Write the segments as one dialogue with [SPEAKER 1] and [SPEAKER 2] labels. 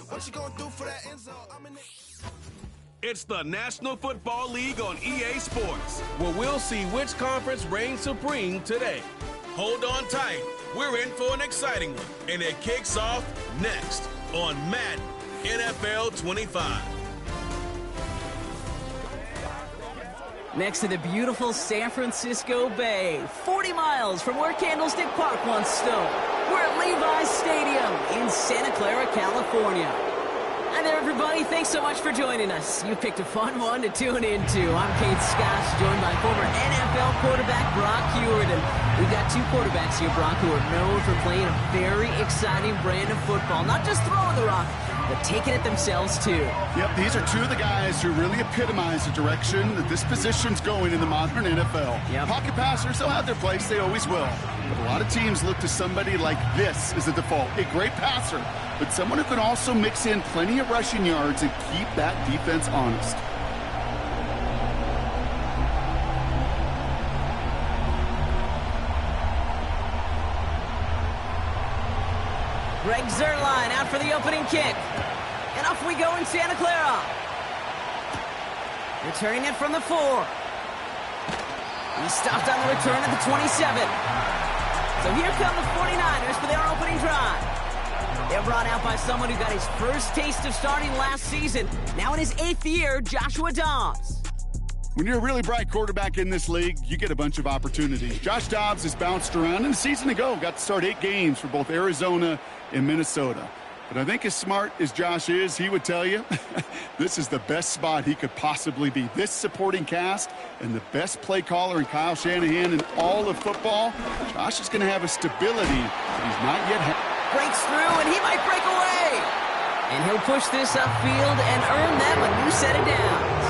[SPEAKER 1] What you gonna do for that end zone?
[SPEAKER 2] It's the National Football League on EA Sports, where we'll see which conference reigns supreme today. Hold on tight. We're in for an exciting one, and it kicks off next on Madden NFL 25.
[SPEAKER 3] Next to the beautiful San Francisco Bay, 40 miles from where Candlestick Park once stood. We're at Levi's Stadium in Santa Clara, California. Hi there, everybody. Thanks so much for joining us. You picked a fun one to tune into. I'm Kate Scott, joined by former NFL quarterback Brock Hewitt. And we've got two quarterbacks here, Brock, who are known for playing a very exciting brand of football. Not just throwing the rock, but taking it themselves, too.
[SPEAKER 4] Yep, these are two of the guys who really epitomize the direction that this position's going in the modern NFL.
[SPEAKER 3] Yep.
[SPEAKER 4] Pocket passers, they'll have their place. They always will. But a lot of teams look to somebody like this as a default. A great passer, but someone who can also mix in plenty of rushing yards and keep that defense honest.
[SPEAKER 3] Greg Zuerlein out for the opening kick. And off we go in Santa Clara. Returning it from the 4. He stopped on the return at the 27. So here come the 49ers for their opening drive. They're brought out by someone who got his first taste of starting last season. Now in his 8th year, Joshua Dobbs.
[SPEAKER 4] When you're a really bright quarterback in this league, you get a bunch of opportunities. Josh Dobbs has bounced around, and a season ago got to start 8 games for both Arizona and Minnesota. But I think as smart as Josh is, he would tell you, this is the best spot he could possibly be. This supporting cast and the best play caller in Kyle Shanahan in all of football. Josh is going to have a stability that he's not yet had.
[SPEAKER 3] Breaks through, and he might break away. And he'll push this upfield and earn them a new set of downs.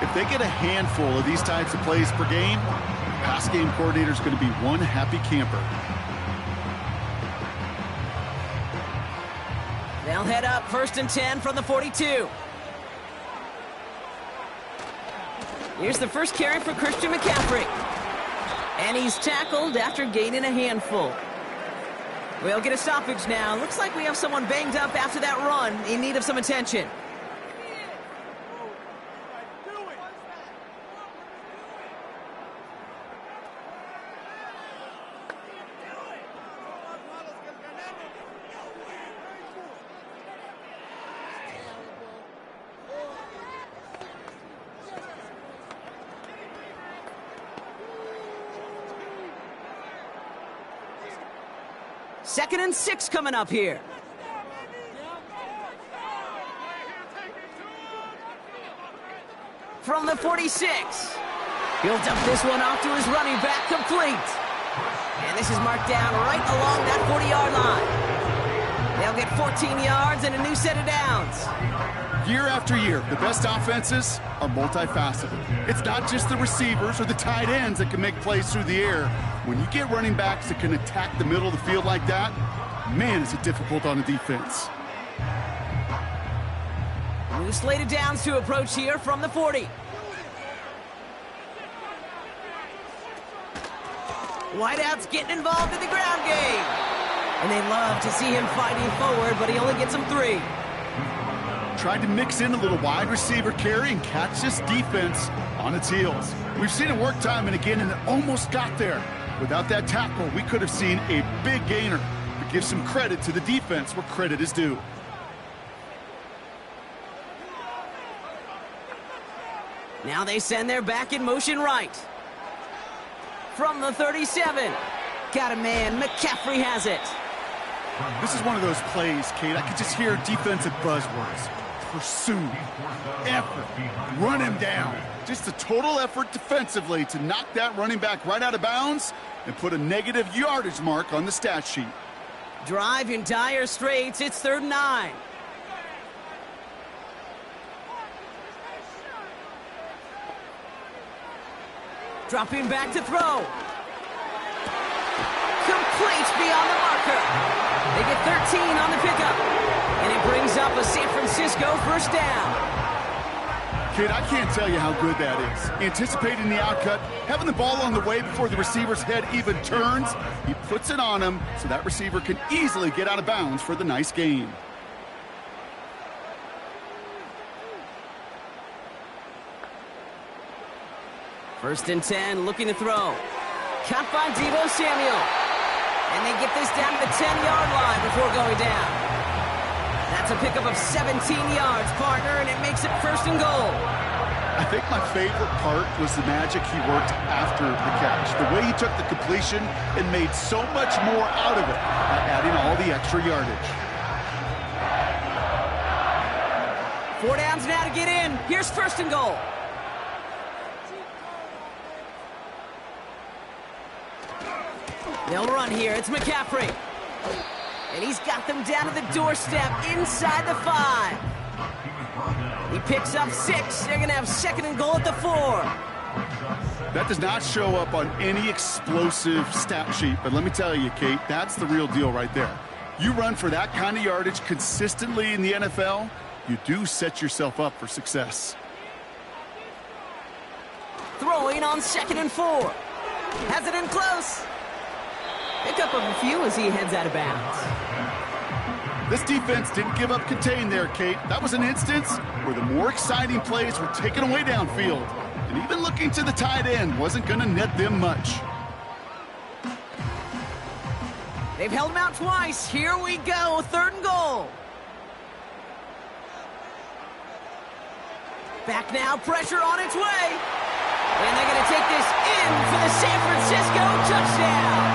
[SPEAKER 4] If they get a handful of these types of plays per game, the pass game coordinator is going to be one happy camper.
[SPEAKER 3] They'll head up 1st and 10 from the 42. Here's the first carry for Christian McCaffrey. And he's tackled after gaining a handful. We'll get a stoppage now. Looks like we have someone banged up after that run in need of some attention. Second and 6 coming up here. From the 46. He'll dump this one off to his running back, complete. And this is marked down right along that 40-yard line. They'll get 14 yards and a new set of downs.
[SPEAKER 4] Year after year, the best offenses are multifaceted. It's not just the receivers or the tight ends that can make plays through the air. When you get running backs that can attack the middle of the field like that, man, is it difficult on the defense.
[SPEAKER 3] New slate of downs to approach here from the 40. Wideout's getting involved in the ground game. And they love to see him fighting forward, but he only gets them 3.
[SPEAKER 4] Tried to mix in a little wide receiver carry and catch this defense on its heels. We've seen it work time and again, and it almost got there. Without that tackle, we could have seen a big gainer. But give some credit to the defense where credit is due.
[SPEAKER 3] Now they send their back in motion right. From the 37. Got a man. McCaffrey has it.
[SPEAKER 4] This is one of those plays, Kate. I could just hear defensive buzzwords. Pursue, effort, run him down. Just a total effort defensively to knock that running back right out of bounds and put a negative yardage mark on the stat sheet.
[SPEAKER 3] Drive in dire straits. It's 3rd and 9. Dropping back to throw. Complete beyond the marker. They get 13 on the pickup. And it brings up a San Francisco first down.
[SPEAKER 4] Kid, I can't tell you how good that is. Anticipating the outcut, having the ball on the way before the receiver's head even turns, he puts it on him so that receiver can easily get out of bounds for the nice gain.
[SPEAKER 3] First and 10, looking to throw. Caught by Deebo Samuel. And they get this down to the 10-yard line before going down. That's a pickup of 17 yards, partner, and it makes it first and goal.
[SPEAKER 4] I think my favorite part was the magic he worked after the catch. The way he took the completion and made so much more out of it by adding all the extra yardage.
[SPEAKER 3] 4 downs now to get in. Here's first and goal. They'll run here. It's McCaffrey. And he's got them down to the doorstep inside the 5. He picks up 6. They're going to have second and goal at the 4.
[SPEAKER 4] That does not show up on any explosive stat sheet, but let me tell you, Kate, that's the real deal right there. You run for that kind of yardage consistently in the NFL, you do set yourself up for success.
[SPEAKER 3] Throwing on second and 4. Has it in close. Pickup of a few as he heads out of bounds.
[SPEAKER 4] This defense didn't give up contain there, Kate. That was an instance where the more exciting plays were taken away downfield. And even looking to the tight end wasn't going to net them much.
[SPEAKER 3] They've held him out twice. Here we go, third and goal. Back now, pressure on its way. And they're going to take this in for the San Francisco touchdown.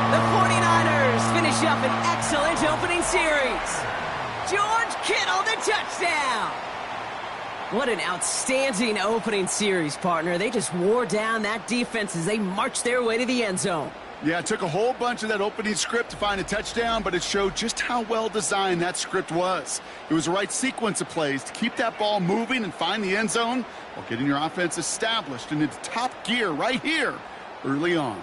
[SPEAKER 3] The 49ers finish up an excellent opening series. George Kittle, the touchdown. What an outstanding opening series, partner. They just wore down that defense as they marched their way to the end zone.
[SPEAKER 4] Yeah, it took a whole bunch of that opening script to find a touchdown, but it showed just how well designed that script was. It was the right sequence of plays to keep that ball moving and find the end zone while getting your offense established in its top gear right here early on.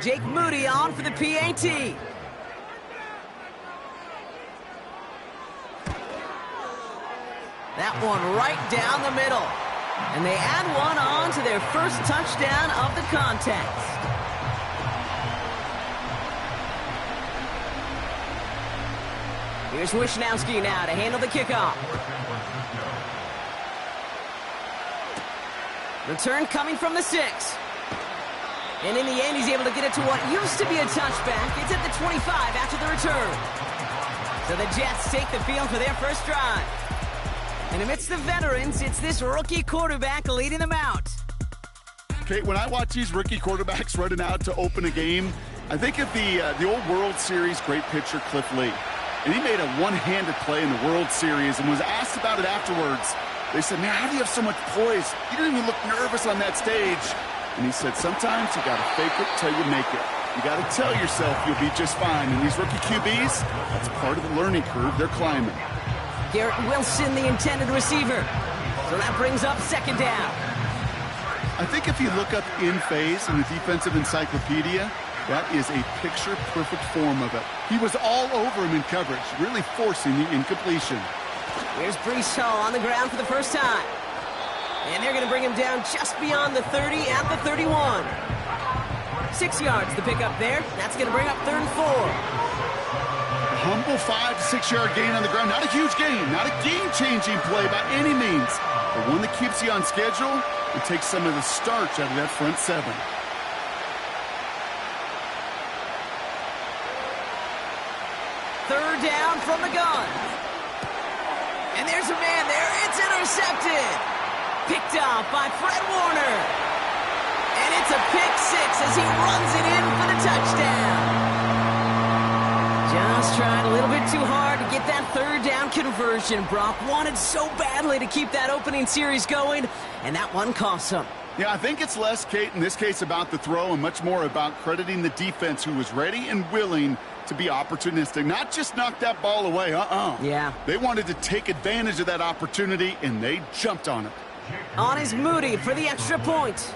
[SPEAKER 3] Jake Moody on for the PAT. That one right down the middle. And they add one on to their first touchdown of the contest. Here's Wishnowski now to handle the kickoff. Return coming from the 6. And in the end, he's able to get it to what used to be a touchback. It's at the 25 after the return. So the Jets take the field for their first drive. And amidst the veterans, it's this rookie quarterback leading them out.
[SPEAKER 4] Kate, when I watch these rookie quarterbacks running out to open a game, I think of the old World Series great pitcher Cliff Lee. And he made a one-handed play in the World Series and was asked about it afterwards. They said, man, how do you have so much poise? You didn't even look nervous on that stage. And he said, sometimes you got to fake it till you make it. You got to tell yourself you'll be just fine. And these rookie QBs, that's part of the learning curve they're climbing.
[SPEAKER 3] Garrett Wilson, the intended receiver. So that brings up second down.
[SPEAKER 4] I think if you look up in phase in the defensive encyclopedia, that is a picture-perfect form of it. He was all over him in coverage, really forcing the incompletion.
[SPEAKER 3] Here's Breece Hall on the ground for the first time. And they're going to bring him down just beyond the 30 at the 31. 6 yards to pick up there. That's going to bring up third and 4.
[SPEAKER 4] A humble 5 to 6 yard gain on the ground. Not a huge gain, not a game-changing play by any means, but one that keeps you on schedule and takes some of the starch out of that front 7.
[SPEAKER 3] Third down from the gun. And there's a man there. It's intercepted. Picked off by Fred Warner. And it's a pick 6 as he runs it in for the touchdown. Just tried a little bit too hard to get that third down conversion. Brock wanted so badly to keep that opening series going, and that one cost him.
[SPEAKER 4] Yeah, I think it's less, Kate, in this case about the throw and much more about crediting the defense who was ready and willing to be opportunistic. Not just knock that ball away,
[SPEAKER 3] Yeah.
[SPEAKER 4] They wanted to take advantage of that opportunity, and they jumped on it.
[SPEAKER 3] On is Moody for the extra point.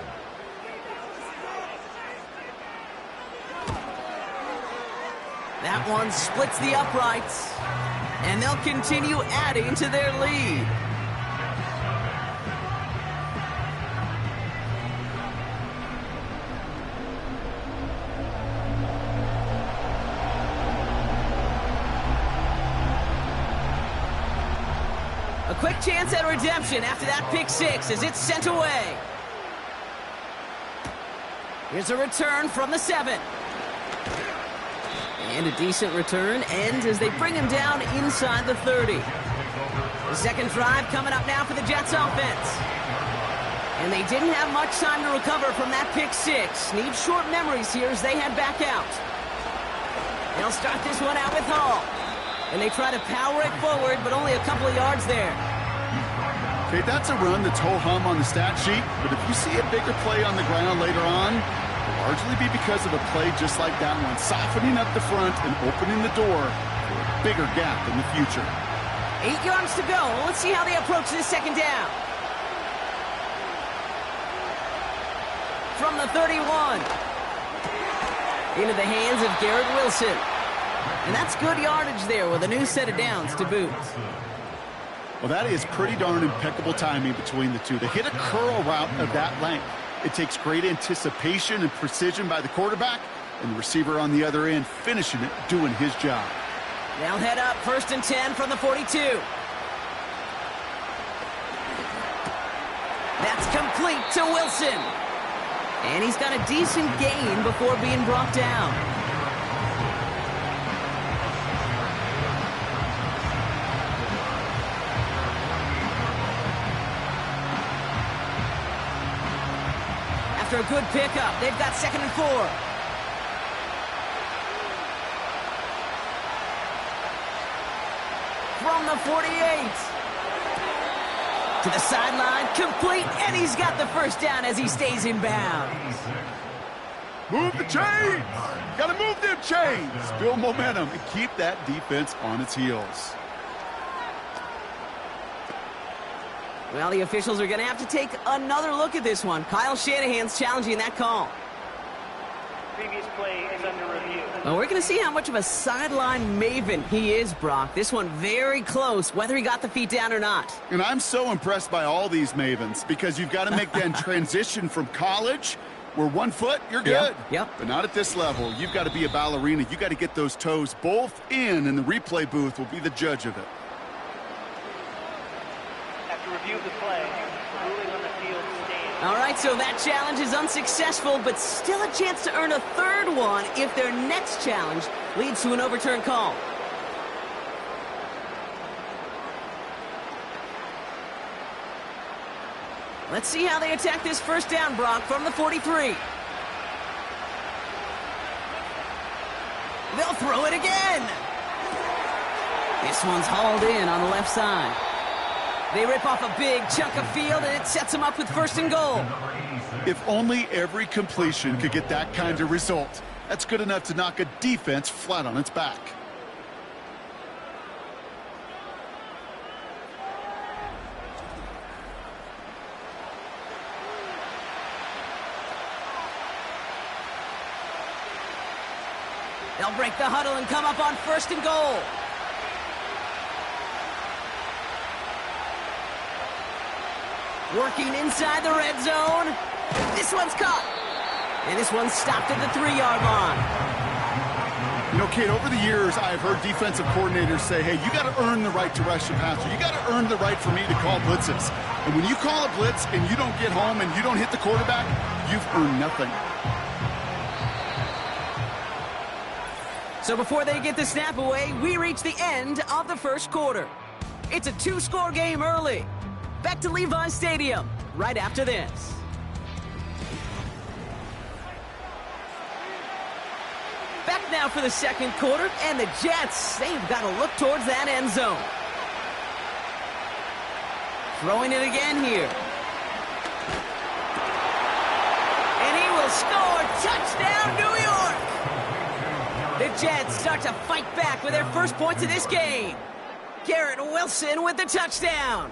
[SPEAKER 3] That one splits the uprights. And they'll continue adding to their lead. A quick chance at redemption after that pick six as it's sent away. Here's a return from the 7. And a decent return ends as they bring him down inside the 30. The second drive coming up now for the Jets offense. And they didn't have much time to recover from that pick six. Need short memories here as they head back out. They'll start this one out with Hall. And they try to power it forward, but only a couple of yards there.
[SPEAKER 4] Okay, that's a run that's ho-hum on the stat sheet, but if you see a bigger play on the ground later on, it'll largely be because of a play just like that one, softening up the front and opening the door for a bigger gap in the future.
[SPEAKER 3] 8 yards to go. Let's see how they approach this second down. From the 31. Into the hands of Garrett Wilson. And that's good yardage there with a new set of downs to boot.
[SPEAKER 4] Well, that is pretty darn impeccable timing between the two. They hit a curl route of that length. It takes great anticipation and precision by the quarterback, and the receiver on the other end finishing it, doing his job.
[SPEAKER 3] They'll head up 1st and 10 from the 42. That's complete to Wilson. And he's got a decent gain before being brought down. After a good pickup, they've got 2nd and 4. From the 48. To the sideline, complete, and he's got the first down as he stays in bounds.
[SPEAKER 4] Move the chains! Gotta move them chains! Build momentum and keep that defense on its heels.
[SPEAKER 3] Well, the officials are going to have to take another look at this one. Kyle Shanahan's challenging that call.
[SPEAKER 5] Previous play is under review.
[SPEAKER 3] Well, we're going to see how much of a sideline maven he is, Brock. This one very close, whether he got the feet down or not.
[SPEAKER 4] And I'm so impressed by all these mavens because you've got to make that transition from college where 1 foot, you're good.
[SPEAKER 3] Yep.
[SPEAKER 4] But not at this level. You've got to be a ballerina. You've got to get those toes both in, and the replay booth will be the judge of it.
[SPEAKER 5] After review of the play, the ruling on the field stands.
[SPEAKER 3] All right, so that challenge is unsuccessful, but still a chance to earn a third one if their next challenge leads to an overturned call. Let's see how they attack this first down, Brock, from the 43. They'll throw it again. This one's hauled in on the left side. They rip off a big chunk of field, and it sets them up with 1st and goal.
[SPEAKER 4] If only every completion could get that kind of result. That's good enough to knock a defense flat on its back.
[SPEAKER 3] They'll break the huddle and come up on 1st and goal. Working inside the red zone. This one's caught. And this one's stopped at the 3-yard line.
[SPEAKER 4] You know, Kate, over the years, I've heard defensive coordinators say, hey, you got to earn the right to rush the passer. You got to earn the right for me to call blitzes. And when you call a blitz and you don't get home and you don't hit the quarterback, you've earned nothing.
[SPEAKER 3] So before they get the snap away, we reach the end of the first quarter. It's a 2-score game early. Back to Levi's Stadium right after this. Back now for the second quarter, and the Jets, they've got to look towards that end zone. Throwing it again here. And he will score. Touchdown, New York! The Jets start to fight back with their first points of this game. Garrett Wilson with the touchdown.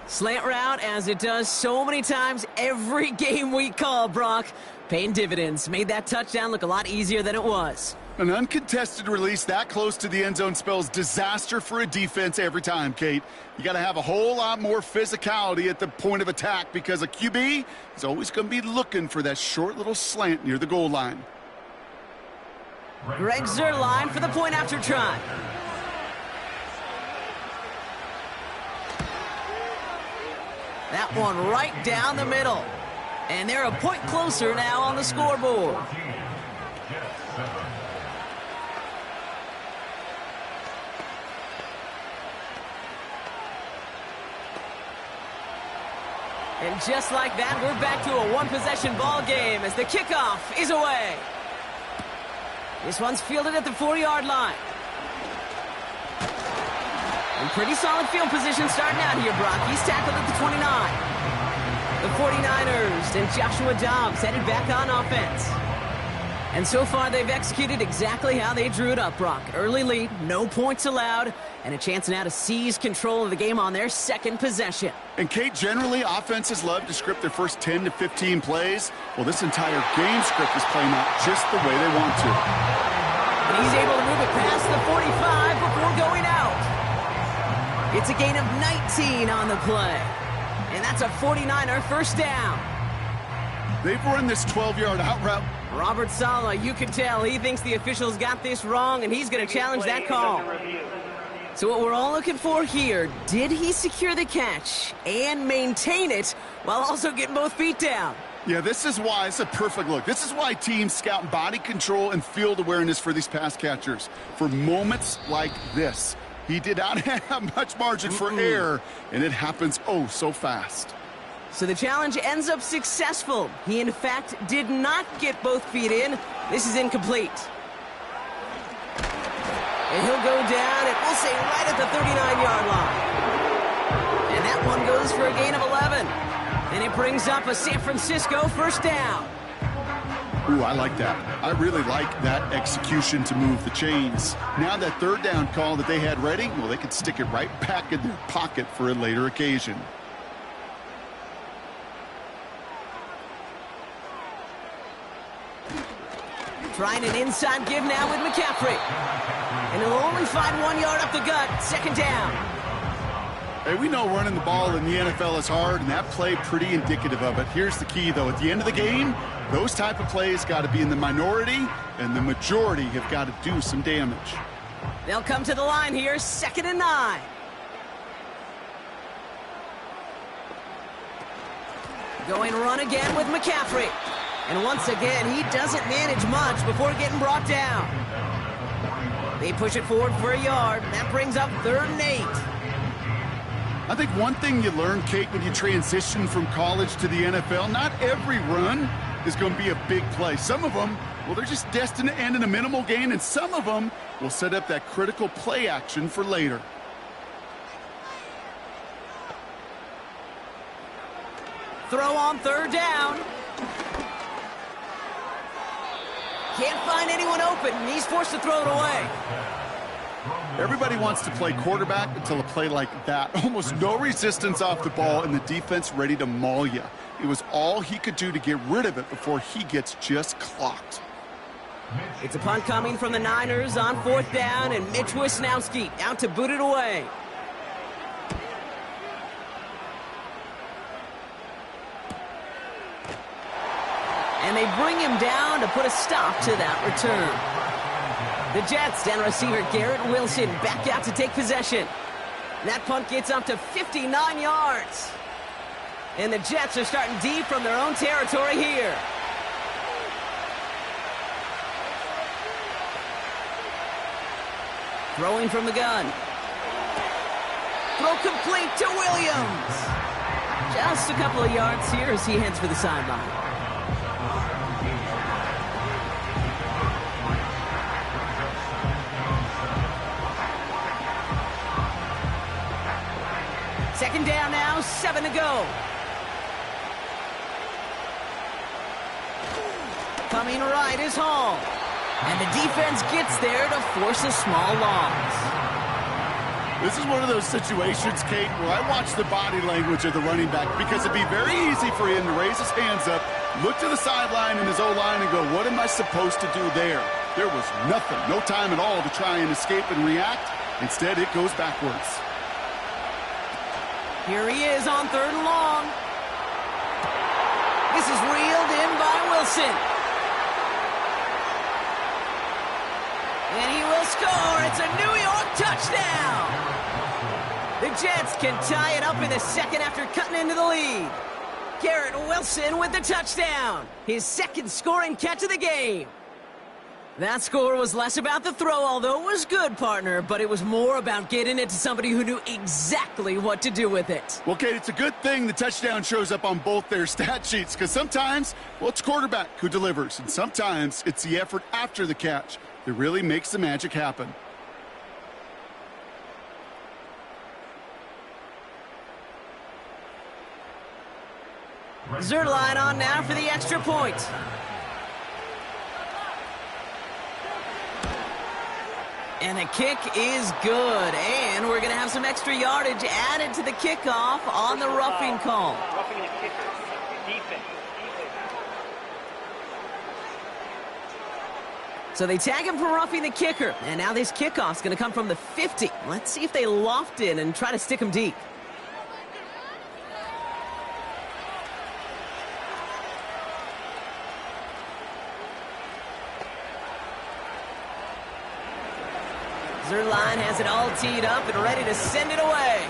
[SPEAKER 3] Slant route, as it does so many times every game we call, Brock. Paying dividends. Made that touchdown look a lot easier than it was.
[SPEAKER 4] An uncontested release that close to the end zone spells disaster for a defense every time, Kate. You got to have a whole lot more physicality at the point of attack because a QB is always going to be looking for that short little slant near the goal line.
[SPEAKER 3] Greg Zuerlein for the point after try. That one right down the middle. And they're a point closer now on the scoreboard. And just like that, we're back to a one-possession ball game as the kickoff is away. This one's fielded at the 4-yard line. And pretty solid field position starting out here, Brock. He's tackled at the 29. The 49ers and Joshua Dobbs headed back on offense. And so far, they've executed exactly how they drew it up, Brock. Early lead, no points allowed, and a chance now to seize control of the game on their second possession.
[SPEAKER 4] And, Kate, generally, offenses love to script their first 10 to 15 plays. Well, this entire game script is playing out just the way they want to.
[SPEAKER 3] And he's able to move it past the 45 before going out. It's a gain of 19 on the play. And that's a 49er first down.
[SPEAKER 4] They've run this 12-yard out route.
[SPEAKER 3] Robert Saleh, you can tell he thinks the officials got this wrong, and he's going to challenge that call. So what we're all looking for here, did he secure the catch and maintain it while also getting both feet down?
[SPEAKER 4] Yeah, this is why it's a perfect look. This is why teams scout body control and field awareness for these pass catchers. For moments like this, he did not have much margin for error, and it happens oh so fast.
[SPEAKER 3] So the challenge ends up successful. He, in fact, did not get both feet in. This is incomplete. And he'll go down, and we'll say right at the 39-yard line. And that one goes for a gain of 11. And it brings up a San Francisco first down.
[SPEAKER 4] Ooh, I like that. I really like that execution to move the chains. Now that third down call that they had ready, well, they could stick it right back in their pocket for a later occasion.
[SPEAKER 3] Trying an inside give now with McCaffrey. And he'll only find 1 yard up the gut. Second down.
[SPEAKER 4] Hey, we know running the ball in the NFL is hard, and that play pretty indicative of it. Here's the key, though. At the end of the game, those type of plays got to be in the minority, and the majority have got to do some damage.
[SPEAKER 3] They'll come to the line here, 2nd and 9. Going run again with McCaffrey. And once again, he doesn't manage much before getting brought down. They push it forward for a yard. That brings up 3rd and 8.
[SPEAKER 4] I think one thing you learn, Kate, when you transition from college to the NFL, not every run is going to be a big play. Some of them, well, they're just destined to end in a minimal gain, and some of them will set up that critical play action for later.
[SPEAKER 3] Throw on 3rd down. Can't find anyone open, and he's forced to throw it away.
[SPEAKER 4] Everybody wants to play quarterback until a play like that. Almost no resistance off the ball, and the defense ready to maul you. It was all he could do to get rid of it before he gets just clocked.
[SPEAKER 3] It's a punt coming from the Niners on 4th down, and Mitch Wisnowski out to boot it away. And they bring him down to put a stop to that return. The Jets and receiver Garrett Wilson back out to take possession. That punt gets up to 59 yards. And the Jets are starting deep from their own territory here. Throwing from the gun. Throw complete to Williams. Just a couple of yards here as he heads for the sideline. Second down now, 7 to go. Coming right is Hall. And the defense gets there to force a small loss.
[SPEAKER 4] This is one of those situations, Kate, where I watch the body language of the running back because it'd be very easy for him to raise his hands up, look to the sideline in his O-line and go, what am I supposed to do there? There was nothing, no time at all to try and escape and react. Instead, it goes backwards.
[SPEAKER 3] Here he is on 3rd and long. This is reeled in by Wilson. And he will score. It's a New York touchdown. The Jets can tie it up in the second after cutting into the lead. Garrett Wilson with the touchdown. His second scoring catch of the game. That score was less about the throw, although it was good, partner, but it was more about getting it to somebody who knew exactly what to do with it.
[SPEAKER 4] Well, Kate, it's a good thing the touchdown shows up on both their stat sheets, because sometimes, well, it's quarterback who delivers, and sometimes it's the effort after the catch that really makes the magic happen.
[SPEAKER 3] Zerline on now for the extra point. And the kick is good. And we're going to have some extra yardage added to the kickoff on the roughing call.
[SPEAKER 5] Roughing the kicker. Defense.
[SPEAKER 3] So they tag him for roughing the kicker. And now this kickoff's going to come from the 50. Let's see if they loft in and try to stick him deep. Zerline has it all teed up and ready to send it away.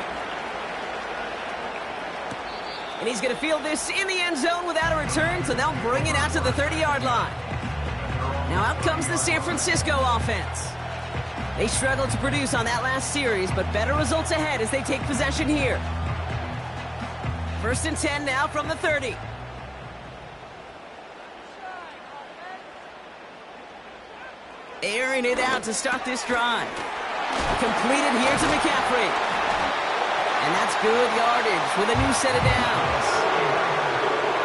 [SPEAKER 3] And he's going to field this in the end zone without a return, so they'll bring it out to the 30-yard line. Now out comes the San Francisco offense. They struggled to produce on that last series, but better results ahead as they take possession here. 1st and 10 now from the 30. Airing it out to start this drive. Completed here to McCaffrey. And that's good yardage with a new set of downs.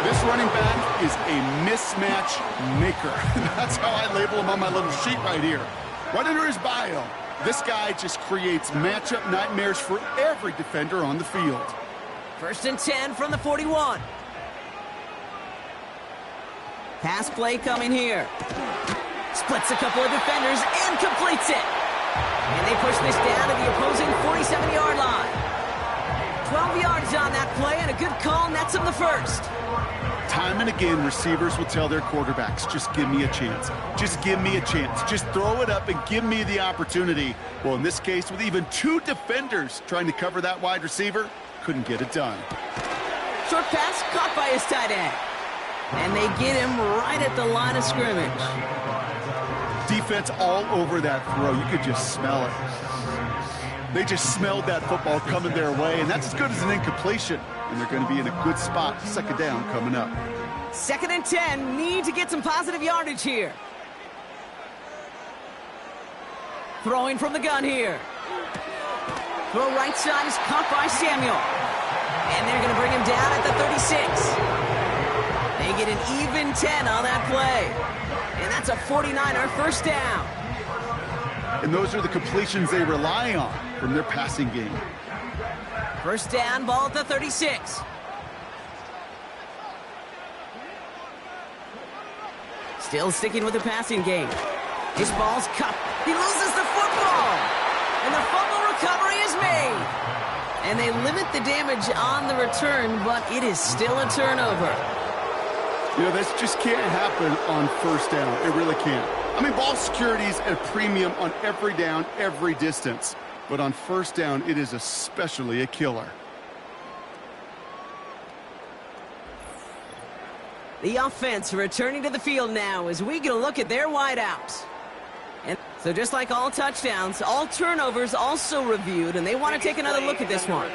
[SPEAKER 4] This running back is a mismatch maker. That's how I label him on my little sheet right here. Right under his bio, this guy just creates matchup nightmares for every defender on the field.
[SPEAKER 3] 1st and 10 from the 41. Pass play coming here. Splits a couple of defenders and completes it. And they push this down to the opposing 47-yard line. 12 yards on that play, and a good call nets him the first.
[SPEAKER 4] Time and again, receivers will tell their quarterbacks, just give me a chance. Just give me a chance. Just throw it up and give me the opportunity. Well, in this case, with even 2 defenders trying to cover that wide receiver, couldn't get it done.
[SPEAKER 3] Short pass caught by his tight end. And they get him right at the line of scrimmage.
[SPEAKER 4] Defense all over that throw. You could just smell it. They just smelled that football coming their way, and that's as good as an incompletion. And they're going to be in a good spot. 2nd down coming up.
[SPEAKER 3] 2nd and 10. Need to get some positive yardage here. Throwing from the gun here. Throw right side is caught by Samuel. And they're going to bring him down at the 36. They get an even 10 on that play. And that's a 49er first down.
[SPEAKER 4] And those are the completions they rely on from their passing game.
[SPEAKER 3] First down, ball at the 36. Still sticking with the passing game. His ball's cut. He loses the football. And the fumble recovery is made. And they limit the damage on the return, but it is still a turnover.
[SPEAKER 4] You know, this just can't happen on 1st down. It really can't. I mean, ball security is at a premium on every down, every distance. But on 1st down, it is especially a killer.
[SPEAKER 3] The offense returning to the field now as we get a look at their wideouts. And so just like all touchdowns, all turnovers also reviewed, and they want to take another look at this one.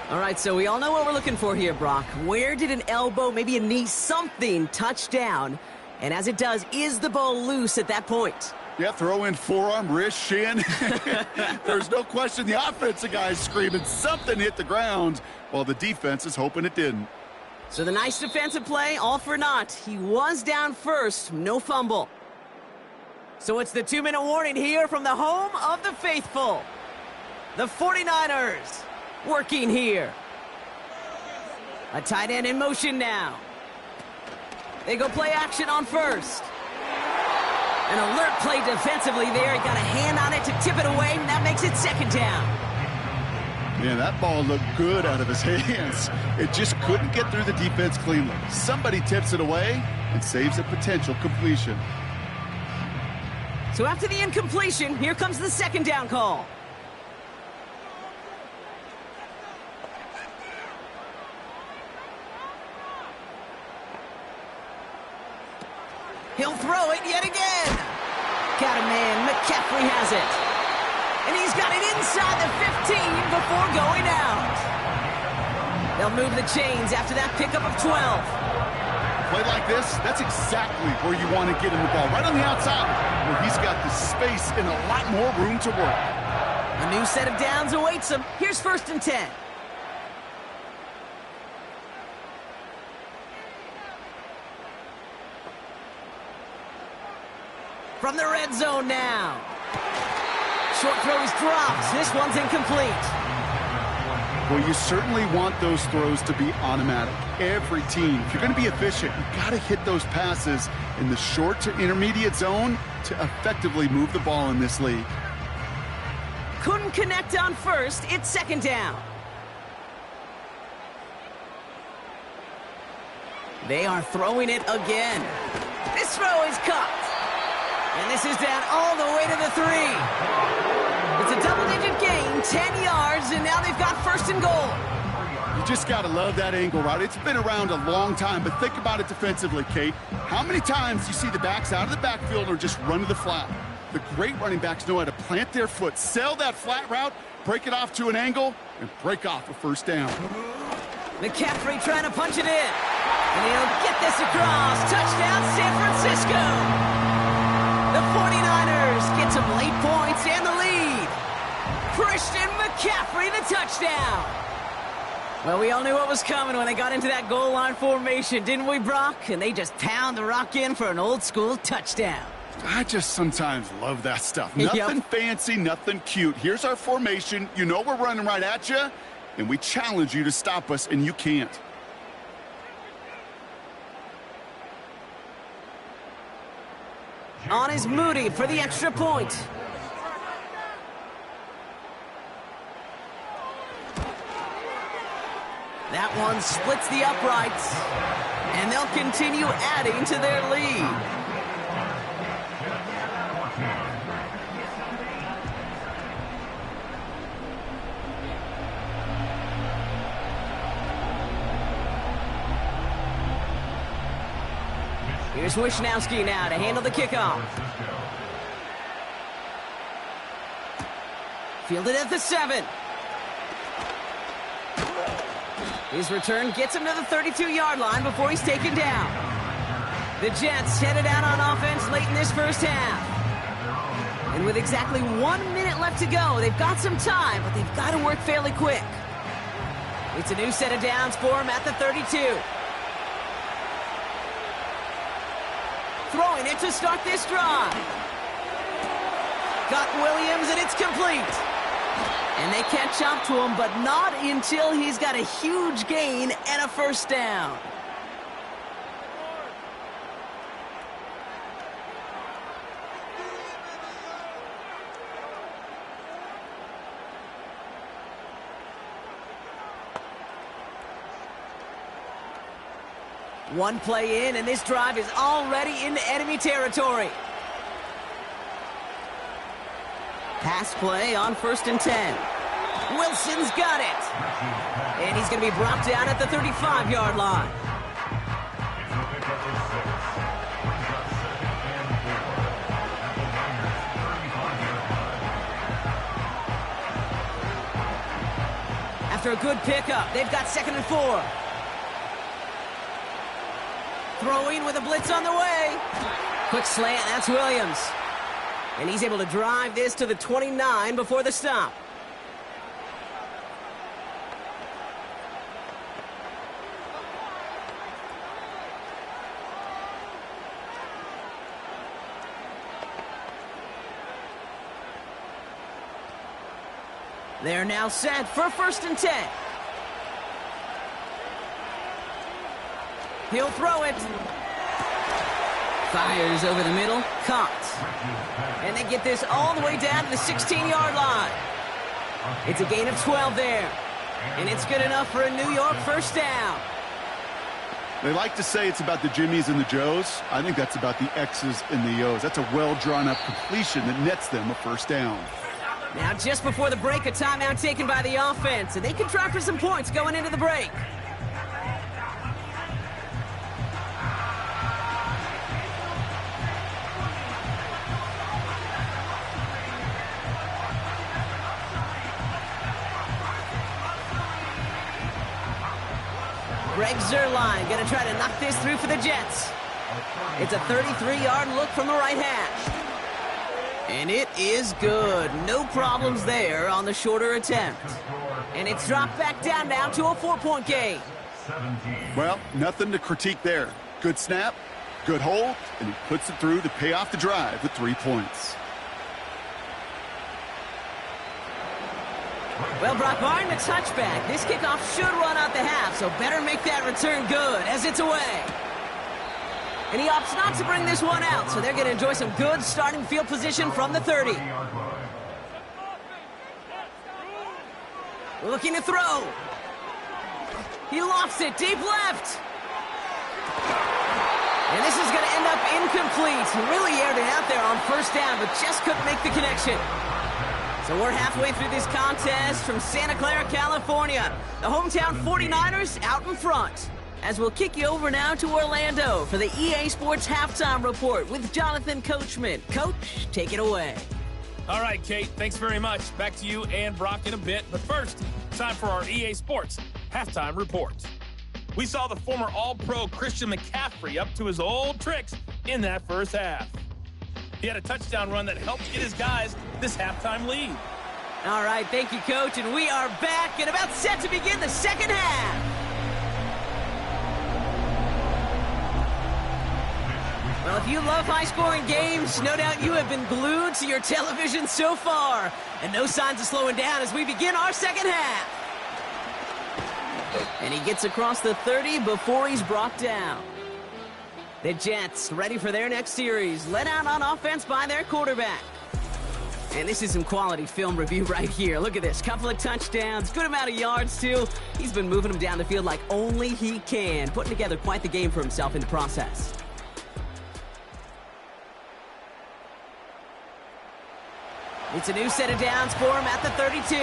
[SPEAKER 3] All right, so we all know what we're looking for here, Brock. Where did an elbow, maybe a knee, something touch down? And as it does, is the ball loose at that point?
[SPEAKER 4] Yeah, throw in forearm, wrist, shin. There's no question the offensive guy's screaming something hit the ground while the defense is hoping it didn't.
[SPEAKER 3] So the nice defensive play, all for naught. He was down first, no fumble. So it's the 2-minute warning here from the home of the faithful. The 49ers working here. A tight end in motion now. They go play action on first. An alert play defensively there. He got a hand on it to tip it away, and that makes it second down.
[SPEAKER 4] Man, that ball looked good out of his hands. It just couldn't get through the defense cleanly. Somebody tips it away and saves a potential completion.
[SPEAKER 3] So after the incompletion, here comes the second down call. He'll throw it yet again. Got a man. McCaffrey has it. And he's got it inside the 15 before going out. They'll move the chains after that pickup of 12.
[SPEAKER 4] Play like this, that's exactly where you want to get him the ball. Right on the outside, where he's got the space and a lot more room to work.
[SPEAKER 3] A new set of downs awaits him. Here's 1st and 10. From the red zone now. Short throw is dropped. This one's incomplete.
[SPEAKER 4] Well, you certainly want those throws to be automatic. Every team, if you're going to be efficient, you've got to hit those passes in the short to intermediate zone to effectively move the ball in this league.
[SPEAKER 3] Couldn't connect on first. It's second down. They are throwing it again. This throw is caught. And this is down all the way to the 3. It's a double-digit gain, 10 yards, and now they've got 1st and goal.
[SPEAKER 4] You just got to love that angle, right? It's been around a long time, but think about it defensively, Kate. How many times you see the backs out of the backfield or just run to the flat? The great running backs know how to plant their foot, sell that flat route, break it off to an angle, and break off a 1st down.
[SPEAKER 3] McCaffrey trying to punch it in. And he'll get this across. Touchdown, San Francisco. The 49ers get some late points and the lead. Christian McCaffrey, the touchdown. Well, we all knew what was coming when they got into that goal line formation, didn't we, Brock? And they just pound the rock in for an old-school touchdown.
[SPEAKER 4] I just sometimes love that stuff. Nothing fancy, nothing cute. Here's our formation. You know we're running right at you, and we challenge you to stop us, and you can't.
[SPEAKER 3] On is Moody for the extra point. That one splits the uprights, and they'll continue adding to their lead. Here's Wisnowski now to handle the kickoff. Fielded at the 7. His return gets him to the 32-yard line before he's taken down. The Jets headed out on offense late in this first half. And with exactly 1 minute left to go, they've got some time, but they've got to work fairly quick. It's a new set of downs for him at the 32. Throwing it to start this drive. Got Williams, and it's complete. And they catch up to him, but not until he's got a huge gain and a 1st down. One play in, and this drive is already into enemy territory. Pass play on 1st and 10. Wilson's got it. And he's going to be brought down at the 35-yard line. After a good pickup, they've got 2nd and 4. Throwing with a blitz on the way. Quick slant, that's Williams. And he's able to drive this to the 29 before the stop. They're now set for 1st and 10. He'll throw it. Fires over the middle. Caught. And they get this all the way down to the 16-yard line. It's a gain of 12 there. And it's good enough for a New York 1st down.
[SPEAKER 4] They like to say it's about the Jimmies and the Joes. I think that's about the X's and the O's. That's a well-drawn-up completion that nets them a 1st down.
[SPEAKER 3] Now, just before the break, a timeout taken by the offense, and they can try for some points going into the break. Greg Zuerlein going to try to knock this through for the Jets. It's a 33-yard look from the right hash. And it is good. No problems there on the shorter attempt. And it's dropped back down now to a 4-point game.
[SPEAKER 4] Well, nothing to critique there. Good snap, good hold, and he puts it through to pay off the drive with 3 points.
[SPEAKER 3] Well, Brock, barring the touchback, this kickoff should run out the half, so better make that return good as it's away. And he opts not to bring this one out, so they're going to enjoy some good starting field position from the 30. Looking to throw. He lofts it deep left. And this is going to end up incomplete. He really aired it out there on 1st down, but just couldn't make the connection. So we're halfway through this contest from Santa Clara, California. The hometown 49ers out in front. As we'll kick you over now to Orlando for the EA Sports Halftime Report with Jonathan Coachman. Coach, take it away.
[SPEAKER 6] All right, Kate, thanks very much. Back to you and Brock in a bit. But first, time for our EA Sports Halftime Report. We saw the former All-Pro Christian McCaffrey up to his old tricks in that 1st half. He had a touchdown run that helped get his guys this halftime lead.
[SPEAKER 3] All right, thank you, Coach. And we are back and about set to begin the 2nd half. Well, if you love high-scoring games, no doubt you have been glued to your television so far. And no signs of slowing down as we begin our 2nd half. And he gets across the 30 before he's brought down. The Jets ready for their next series, led out on offense by their quarterback. And this is some quality film review right here. Look at this. Couple of touchdowns, good amount of yards, too. He's been moving them down the field like only he can, putting together quite the game for himself in the process. It's a new set of downs for him at the 32.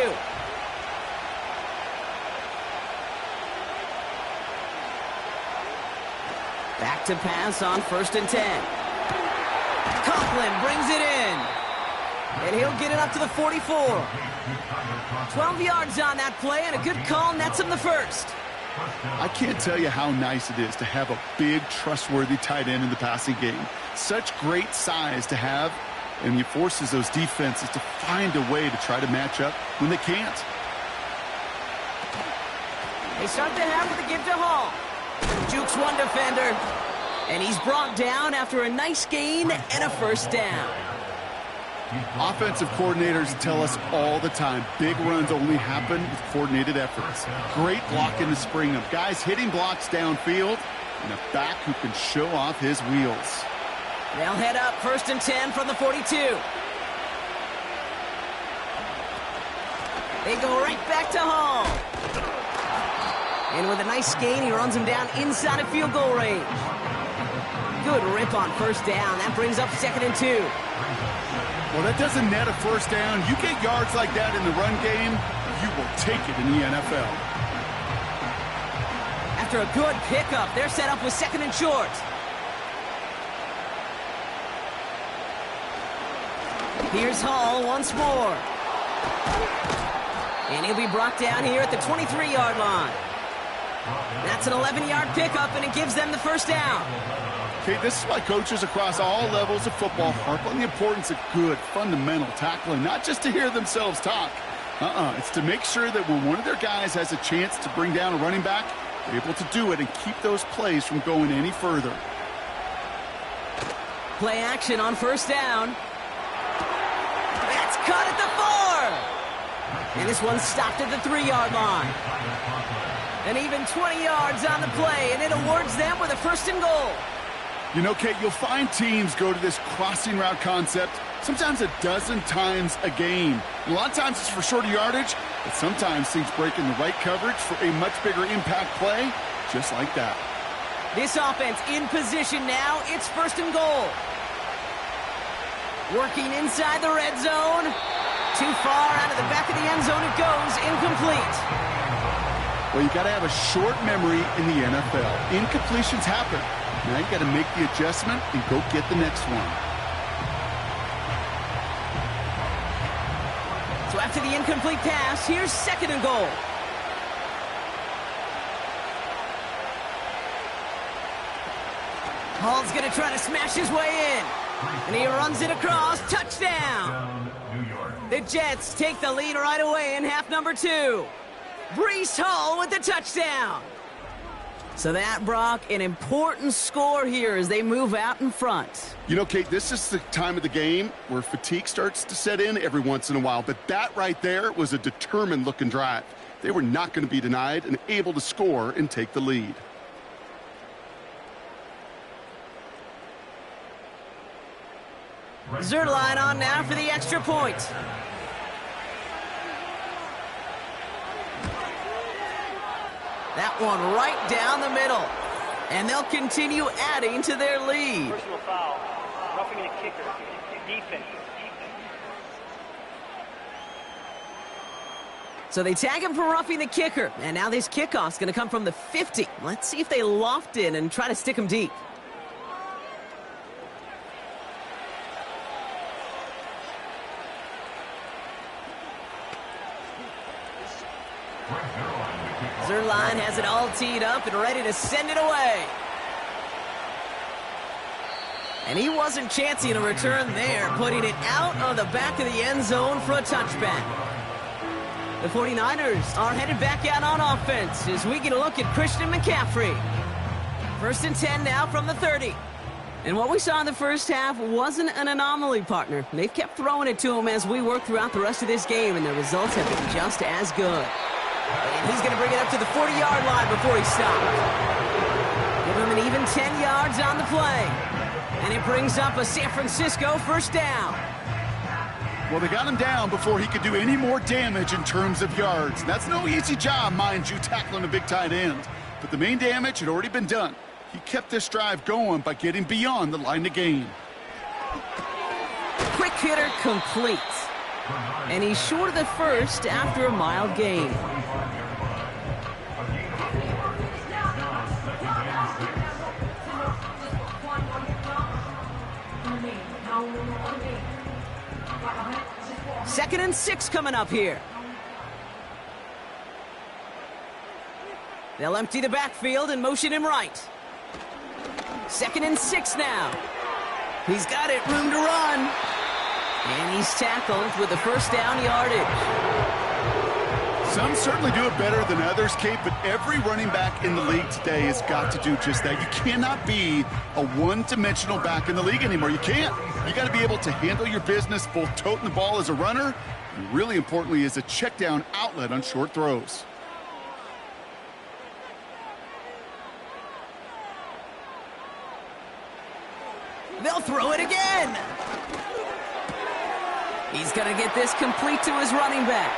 [SPEAKER 3] Back to pass on 1st and 10. Conklin brings it in. And he'll get it up to the 44. 12 yards on that play, and a good call nets him the 1st.
[SPEAKER 4] I can't tell you how nice it is to have a big, trustworthy tight end in the passing game. Such great size to have, and it forces those defenses to find a way to try to match up when they can't.
[SPEAKER 3] They start the half with a give to Hall. Jukes one defender, and he's brought down after a nice gain and a 1st down.
[SPEAKER 4] Offensive coordinators tell us all the time, big runs only happen with coordinated efforts. Great blocking to spring them. Guys hitting blocks downfield, and a back who can show off his wheels.
[SPEAKER 3] They'll head up 1st and 10 from the 42. They go right back to Hall. And with a nice gain, he runs him down inside of field goal range. Good rip on 1st down. That brings up 2nd and 2.
[SPEAKER 4] Well, that doesn't net a 1st down. You get yards like that in the run game, you will take it in the NFL.
[SPEAKER 3] After a good pickup, they're set up with 2nd and short. Here's Hall once more. And he'll be brought down here at the 23-yard line. That's an 11-yard pickup, and it gives them the 1st down.
[SPEAKER 4] Okay, this is why coaches across all levels of football harp on the importance of good, fundamental tackling, not just to hear themselves talk. It's to make sure that when one of their guys has a chance to bring down a running back, they're able to do it and keep those plays from going any further.
[SPEAKER 3] Play action on 1st down. That's caught at the 4. And this one's stopped at the 3-yard line. And even 20 yards on the play, and it awards them with a 1st and goal.
[SPEAKER 4] You know, Kate, you'll find teams go to this crossing route concept sometimes a dozen times a game. A lot of times it's for shorter yardage, but sometimes things break in the right coverage for a much bigger impact play, just like that.
[SPEAKER 3] This offense in position now. It's 1st and goal. Working inside the red zone. Too far out of the back of the end zone it goes. Incomplete.
[SPEAKER 4] Well, you got to have a short memory in the NFL. Incompletions happen. Now you got to make the adjustment and go get the next one.
[SPEAKER 3] So after the incomplete pass, here's 2nd and goal. Hall's going to try to smash his way in. And he runs it across. Touchdown. The Jets take the lead right away in half number 2. Breece Hall with the touchdown. So that, Brock, an important score here as they move out in front.
[SPEAKER 4] You know, Kate, this is the time of the game where fatigue starts to set in every once in a while. But that right there was a determined-looking drive. They were not going to be denied and able to score and take the lead.
[SPEAKER 3] Zerline on now for the extra point. That one right down the middle. And they'll continue adding to their lead.
[SPEAKER 5] Personal foul. Roughing the kicker. Defense.
[SPEAKER 3] So they tag him for roughing the kicker. And now this kickoff's going to come from the 50. Let's see if they loft in and try to stick him deep. Zerline has it all teed up and ready to send it away. And he wasn't chancing a return there, putting it out of the back of the end zone for a touchback. The 49ers are headed back out on offense as we get a look at Christian McCaffrey. 1st and 10 now from the 30. And what we saw in the first half wasn't an anomaly, partner. They've kept throwing it to him as we work throughout the rest of this game, and the results have been just as good. And he's going to bring it up to the 40-yard line before he stopped. Give him an even 10 yards on the play. And it brings up a San Francisco 1st down.
[SPEAKER 4] Well, they got him down before he could do any more damage in terms of yards. That's no easy job, mind you, tackling a big tight end. But the main damage had already been done. He kept this drive going by getting beyond the line of game.
[SPEAKER 3] Quick hitter complete. And he's short of the 1st after a mild gain. Second and 6 coming up here. They'll empty the backfield and motion him right. 2nd and 6 now. He's got it, room to run. And he's tackled with the 1st down yardage.
[SPEAKER 4] Some certainly do it better than others, Kate, but every running back in the league today has got to do just that. You cannot be a one-dimensional back in the league anymore. You can't. You got to be able to handle your business, both toting the ball as a runner, and really importantly, as a check-down outlet on short throws.
[SPEAKER 3] They'll throw it again. He's going to get this complete to his running back.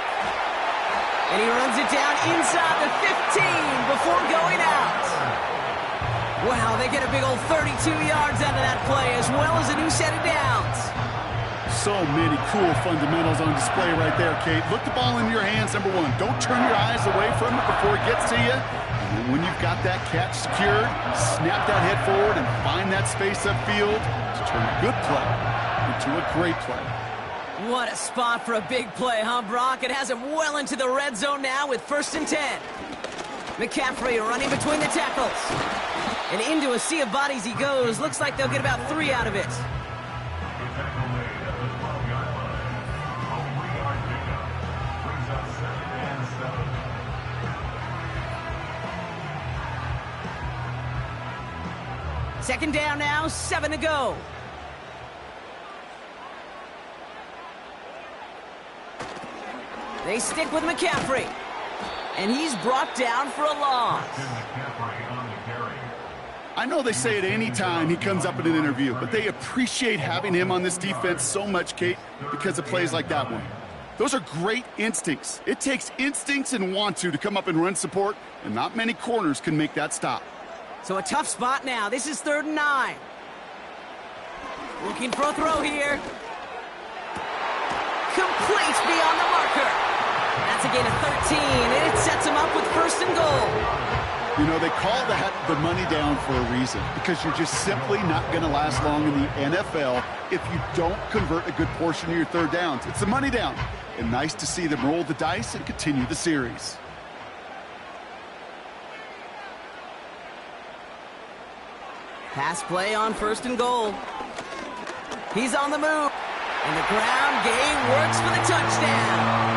[SPEAKER 3] And he runs it down inside the 15 before going out. Wow, they get a big old 32 yards out of that play, as well as a new set of downs.
[SPEAKER 4] So many cool fundamentals on display right there, Kate. Look the ball in your hands, number one. Don't turn your eyes away from it before it gets to you. And when you've got that catch secured, snap that head forward and find that space upfield to turn a good play into a great play.
[SPEAKER 3] What a spot for a big play, huh, Brock? It has him well into the red zone now with 1st and 10. McCaffrey running between the tackles. And into a sea of bodies he goes. Looks like they'll get about 3 out of it. Second down now, 7 to go. They stick with McCaffrey. And he's brought down for a loss.
[SPEAKER 4] I know they say it any time he comes up in an interview, but they appreciate having him on this defense so much, Kate, because of plays like that one. Those are great instincts. It takes instincts and want to come up and run support, and not many corners can make that stop.
[SPEAKER 3] So a tough spot now. This is 3rd and 9. Looking for a throw here. Complete beyond the marker. That's a gain of 13, and it sets him up with 1st and goal.
[SPEAKER 4] You know, they call that the money down for a reason, because you're just simply not going to last long in the NFL if you don't convert a good portion of your 3rd downs. It's the money down, and nice to see them roll the dice and continue the series.
[SPEAKER 3] Pass play on 1st and goal. He's on the move, and the ground game works for the touchdown.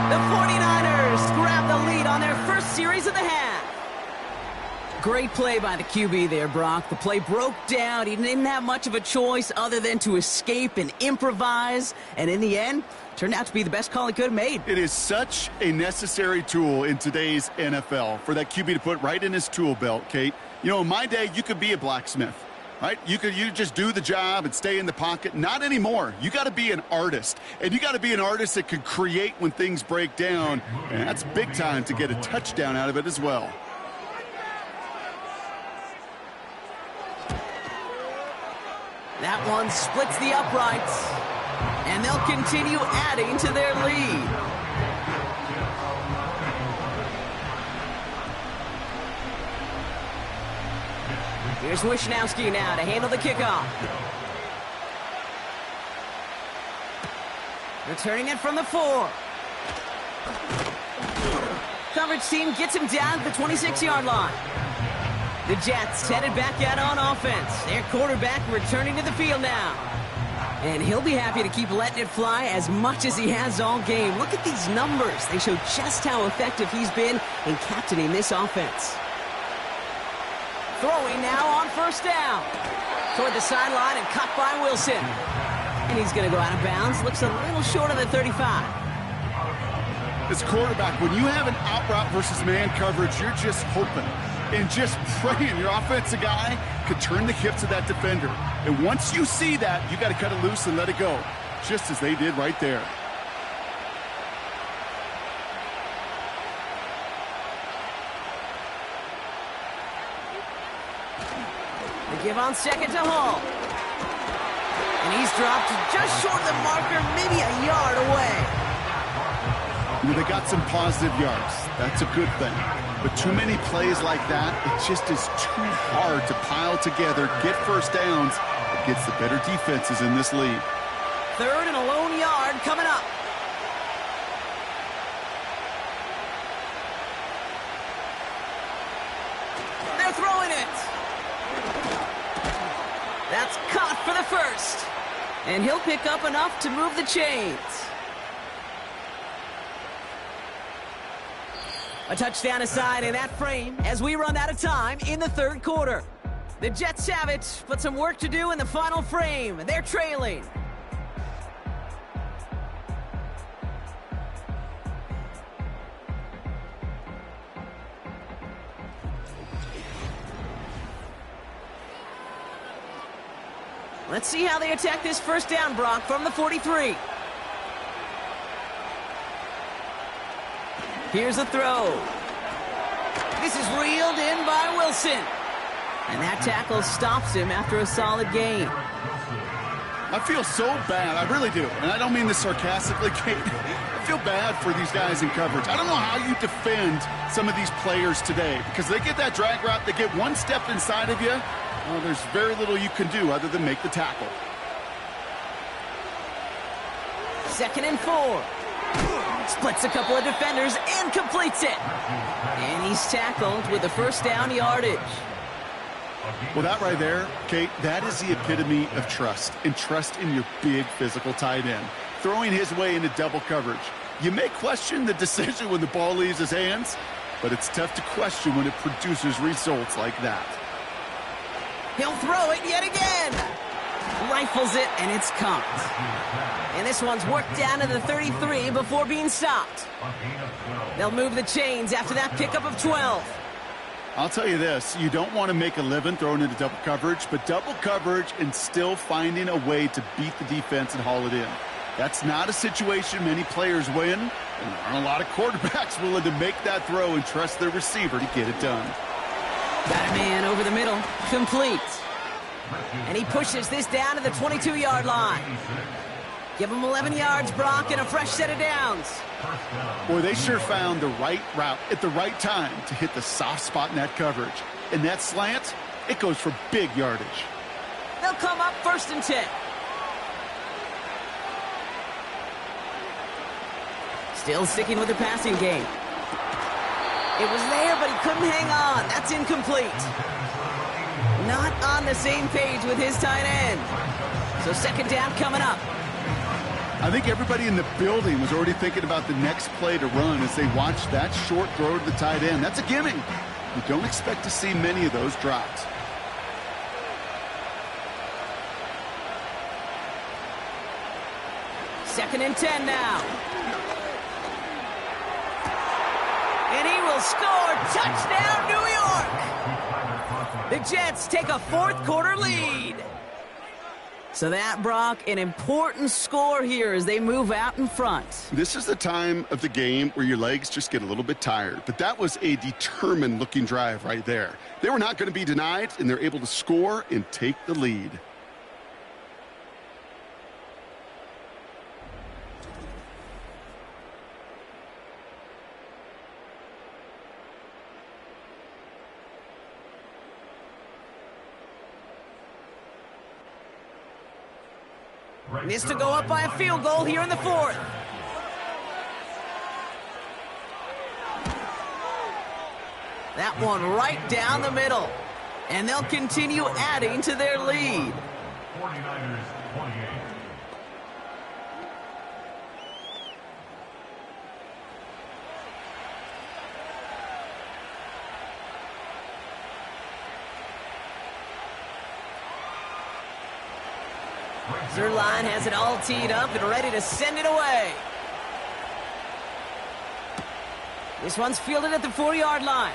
[SPEAKER 3] The 49ers grab the lead on their first series of the half. Great play by the QB there, Brock. The play broke down. He didn't have much of a choice other than to escape and improvise. And in the end, turned out to be the best call he could have made.
[SPEAKER 4] It is such a necessary tool in today's NFL for that QB to put right in his tool belt, Kate. You know, in my day, you could be a blacksmith. Right? You just do the job and stay in the pocket. Not anymore. You got to be an artist. And you got to be an artist that can create when things break down. And that's big time to get a touchdown out of it as well.
[SPEAKER 3] That one splits the uprights. And they'll continue adding to their lead. Here's Wishnowski now to handle the kickoff. Returning it from the 4. Coverage team gets him down to the 26-yard line. The Jets headed back out on offense. Their quarterback returning to the field now. And he'll be happy to keep letting it fly as much as he has all game. Look at these numbers. They show just how effective he's been in captaining this offense. Throwing now on 1st down. Toward the sideline and caught by Wilson. And he's going to go out of bounds. Looks a little short of the 35.
[SPEAKER 4] As quarterback, when you have an out route versus man coverage, you're just hoping and just praying your offensive guy could turn the hips of that defender. And once you see that, you got to cut it loose and let it go, just as they did right there.
[SPEAKER 3] Give on 2nd to Hall. And he's dropped just short of the marker, maybe a yard away.
[SPEAKER 4] You know, they got some positive yards. That's a good thing. But too many plays like that, it just is too hard to pile together, get 1st downs against the better defenses in this league.
[SPEAKER 3] 3rd and a lone yard coming up. They're throwing it. That's caught for the 1st. And he'll pick up enough to move the chains. A touchdown aside in that frame as we run out of time in the 3rd quarter. The Jets have it, but some work to do in the final frame. They're trailing. Let's see how they attack this 1st down, Brock, from the 43. Here's a throw. This is reeled in by Wilson. And that tackle stops him after a solid gain.
[SPEAKER 4] I feel so bad. I really do. And I don't mean this sarcastically, Kate. I feel bad for these guys in coverage. I don't know how you defend some of these players today, because they get that drag route, they get one step inside of you. Well, there's very little you can do other than make the tackle.
[SPEAKER 3] 2nd and 4. Splits a couple of defenders and completes it. And he's tackled with the 1st down yardage.
[SPEAKER 4] Well, that right there, Kate, that is the epitome of trust. And trust in your big physical tight end. Throwing his way into double coverage. You may question the decision when the ball leaves his hands, but it's tough to question when it produces results like that.
[SPEAKER 3] He'll throw it yet again. Rifles it, and it's caught. And this one's worked down to the 33 before being stopped. They'll move the chains after that pickup of 12.
[SPEAKER 4] I'll tell you this, you don't want to make a living throwing into double coverage, but double coverage and still finding a way to beat the defense and haul it in. That's not a situation many players win, and there aren't a lot of quarterbacks willing to make that throw and trust their receiver to get it done.
[SPEAKER 3] Got a man over the middle, complete. And he pushes this down to the 22-yard line. Give him 11 yards, Brock, and a fresh set of downs.
[SPEAKER 4] Boy, they sure found the right route at the right time to hit the soft spot in that coverage. And that slant, it goes for big yardage.
[SPEAKER 3] They'll come up 1st and 10. Still sticking with the passing game. It was there, but he couldn't hang on. That's incomplete. Not on the same page with his tight end. So 2nd down coming up.
[SPEAKER 4] I think everybody in the building was already thinking about the next play to run as they watched that short throw to the tight end. That's a gimme. You don't expect to see many of those dropped.
[SPEAKER 3] Second and 10 now. And he will score. Touchdown, New York! The Jets take a 4th quarter lead. So that, Brock, an important score here as they move out in front.
[SPEAKER 4] This is the time of the game where your legs just get a little bit tired. But that was a determined-looking drive right there. They were not going to be denied, and they're able to score and take the lead.
[SPEAKER 3] Needs to go up by a field goal here in the 4th. That one right down the middle. And they'll continue adding to their lead.
[SPEAKER 7] 49ers 28.
[SPEAKER 3] Zerline has it all teed up and ready to send it away. This one's fielded at the 4-yard line.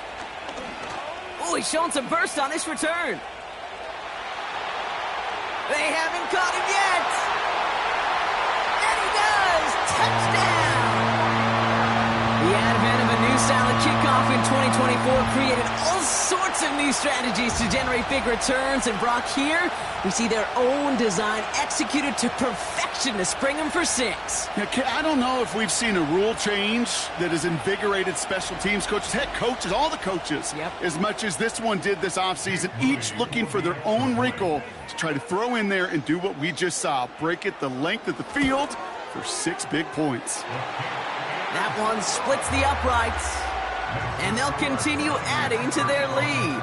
[SPEAKER 3] Oh, he's showing some burst on this return. They haven't caught him yet. And he does. Touchdown. The advent of a new style of kickoff in 2024 created all sorts of new strategies to generate big returns. And Brock, here we see their own design executed to perfection to spring them for 6.
[SPEAKER 4] I don't know if we've seen a rule change that has invigorated special teams coaches, head coaches, all the coaches, as much as this one did this offseason, each looking for their own wrinkle to try to throw in there and do what we just saw, break it the length of the field for 6 big points.
[SPEAKER 3] That one splits the uprights, and they'll continue adding to their lead.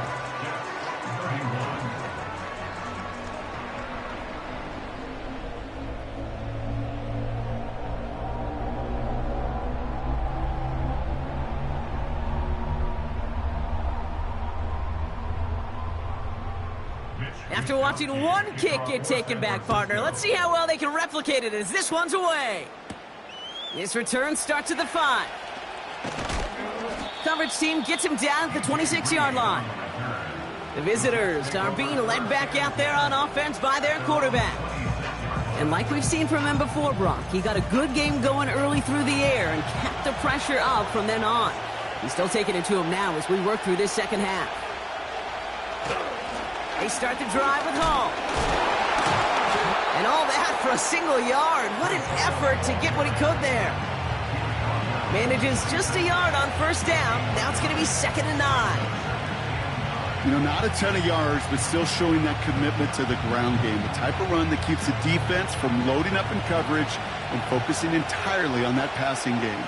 [SPEAKER 3] After watching one kick get taken back, partner, let's see how well they can replicate it as this one's away. This return starts at the 5. Coverage team gets him down at the 26-yard line. The visitors are being led back out there on offense by their quarterback. And like we've seen from him before, Brock, he got a good game going early through the air and kept the pressure up from then on. He's still taking it to him now as we work through this second half. They start the drive with Hall. And all that for a single yard. What an effort to get what he could there. Manages just a yard on 1st down. Now it's going to be 2nd and 9.
[SPEAKER 4] You know, not a ton of yards, but still showing that commitment to the ground game. The type of run that keeps the defense from loading up in coverage and focusing entirely on that passing game.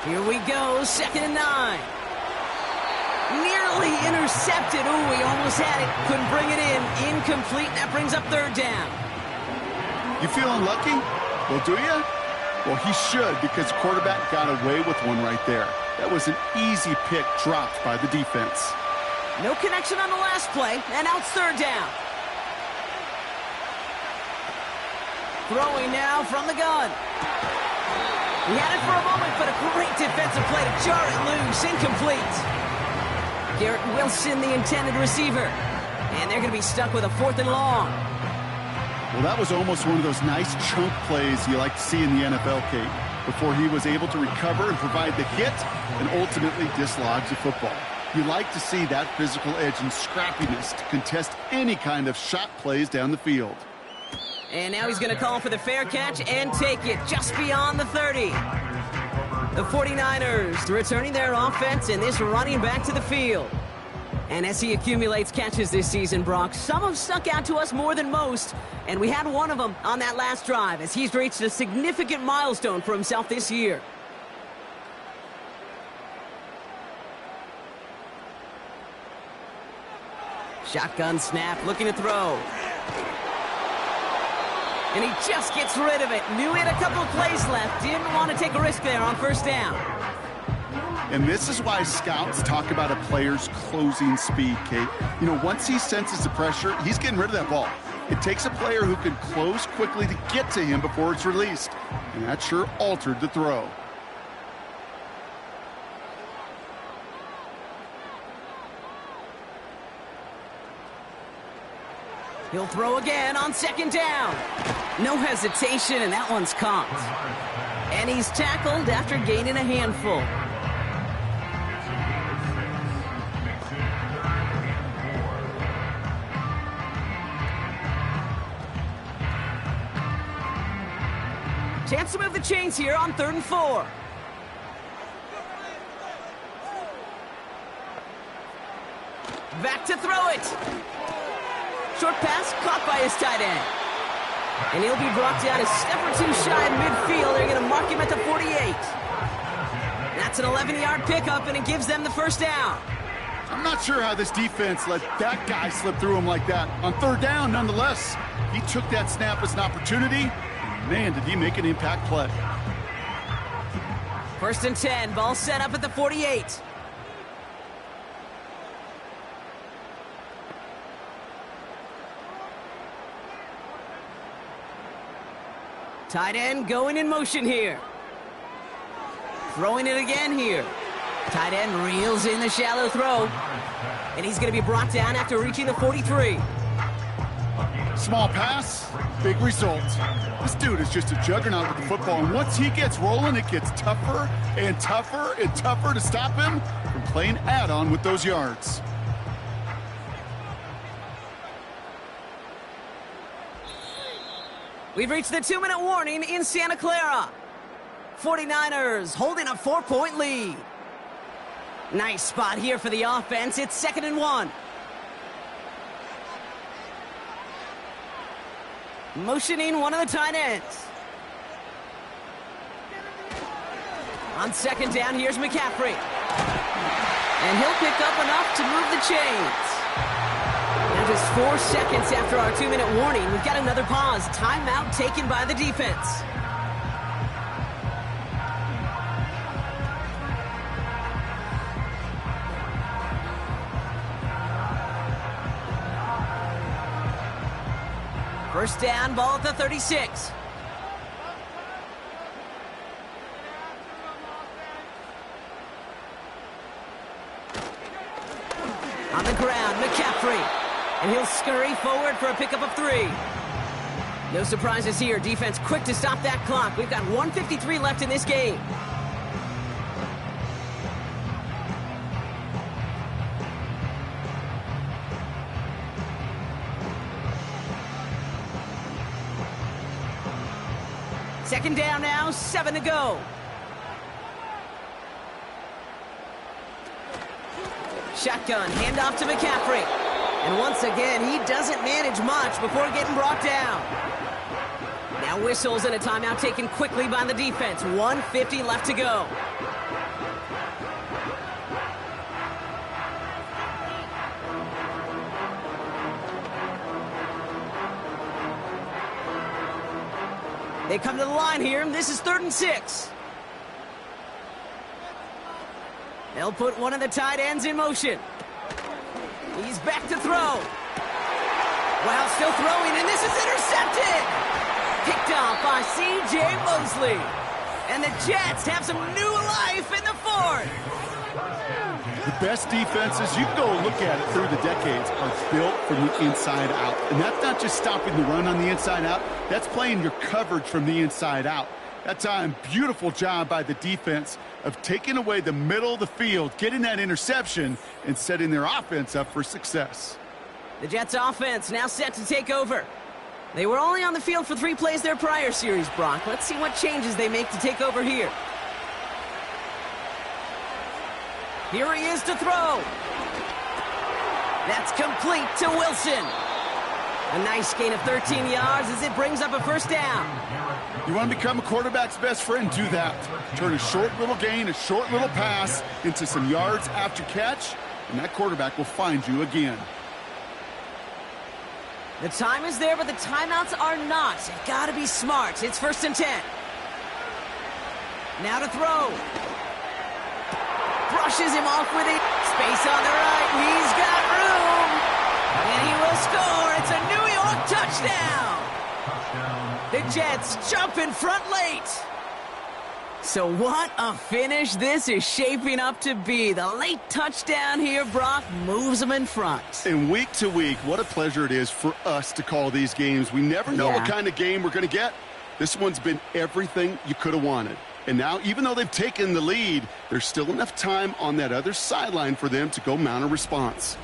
[SPEAKER 3] Here we go, 2nd and 9. Nearly intercepted. Ooh, he almost had it. Couldn't bring it in. Incomplete. That brings up 3rd down.
[SPEAKER 4] You feeling lucky? Well, do you? Well, he should, because the quarterback got away with one right there. That was an easy pick dropped by the defense.
[SPEAKER 3] No connection on the last play, and now it's third down. Throwing now from the gun. He had it for a moment, but a great defensive play to jar it loose. Incomplete. Garrett Wilson, the intended receiver. And they're going to be stuck with a 4th and long.
[SPEAKER 4] Well, that was almost one of those nice chunk plays you like to see in the NFL, Kate, before he was able to recover and provide the hit and ultimately dislodge the football. You like to see that physical edge and scrappiness to contest any kind of shot plays down the field.
[SPEAKER 3] And now he's going to call for the fair catch and take it just beyond the 30. The 49ers returning their offense and this running back to the field. And as he accumulates catches this season, Brock, some have stuck out to us more than most. And we had one of them on that last drive as he's reached a significant milestone for himself this year. Shotgun snap, looking to throw. And he just gets rid of it. Knew he had a couple of plays left. Didn't want to take a risk there on first down.
[SPEAKER 4] And this is why scouts talk about a player's closing speed, Kate. You know, once he senses the pressure, he's getting rid of that ball. It takes a player who can close quickly to get to him before it's released. And that sure altered the throw.
[SPEAKER 3] He'll throw again on second down. No hesitation, and that one's caught. And he's tackled after gaining a handful. Chance to move the chains here on 3rd and 4. Back to throw it. Short pass caught by his tight end. And he'll be brought down a step or two shy of midfield. They're going to mark him at the 48. That's an 11-yard pickup, and it gives them the first down.
[SPEAKER 4] I'm not sure how this defense let that guy slip through him like that. On 3rd down, nonetheless, he took that snap as an opportunity. Man, did he make an impact play.
[SPEAKER 3] 1st and 10, ball set up at the 48. Tight end going in motion here. Throwing it again here. Tight end reels in the shallow throw. And he's going to be brought down after reaching the 43.
[SPEAKER 4] Small pass, big result. This dude is just a juggernaut with the football, and once he gets rolling, it gets tougher and tougher and tougher to stop him from playing add-on with those yards.
[SPEAKER 3] We've reached the 2-minute warning in Santa Clara. 49ers holding a 4-point lead. Nice spot here for the offense. It's 2nd and 1. Motioning one of the tight ends. On 2nd down, here's McCaffrey. And he'll pick up enough to move the chains. Now just 4 seconds after our 2-minute warning, we've got another pause. Timeout taken by the defense. First down, ball at the 36. On the ground, McCaffrey. And he'll scurry forward for a pickup of 3. No surprises here. Defense quick to stop that clock. We've got 1:53 left in this game. Second down now, 7 to go. Shotgun, handoff to McCaffrey. And once again, he doesn't manage much before getting brought down. Now whistles and a timeout taken quickly by the defense. 1:50 left to go. They come to the line here. This is 3rd and 6. They'll put one of the tight ends in motion. He's back to throw. While still throwing, and this is intercepted. Picked off by C.J. Mosley. And the Jets have some new life in the fourth.
[SPEAKER 4] The best defenses, you can go look at it through the decades, are built from the inside out. And that's not just stopping the run on the inside out. That's playing your coverage from the inside out. That time, beautiful job by the defense of taking away the middle of the field, getting that interception, and setting their offense up for success.
[SPEAKER 3] The Jets offense now set to take over. They were only on the field for 3 plays their prior series, Brock. Let's see what changes they make to take over here. Here he is to throw. That's complete to Wilson. A nice gain of 13 yards as it brings up a first down.
[SPEAKER 4] You want to become a quarterback's best friend? Do that. Turn a short little gain, a short little pass into some yards after catch, and that quarterback will find you again.
[SPEAKER 3] The time is there, but the timeouts are not. You've got to be smart. It's 1st and 10. Now to throw. Brushes him off with it. Space on the right. He's got room. And he will score. It's a New York touchdown. The Jets jump in front late. So what a finish this is shaping up to be. The late touchdown here, Brock, moves them in front.
[SPEAKER 4] And week to week, what a pleasure it is for us to call these games. We never know what kind of game we're going to get. This one's been everything you could have wanted. And now, even though they've taken the lead, there's still enough time on that other sideline for them to go mount a response.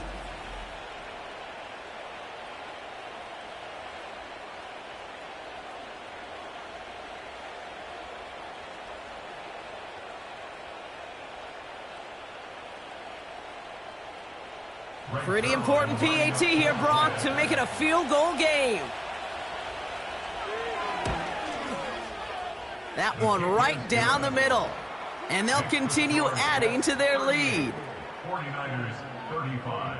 [SPEAKER 3] Pretty important PAT here, Brock, to make it a field goal game. That one right down the middle. And they'll continue adding to their lead.
[SPEAKER 7] 49ers 35.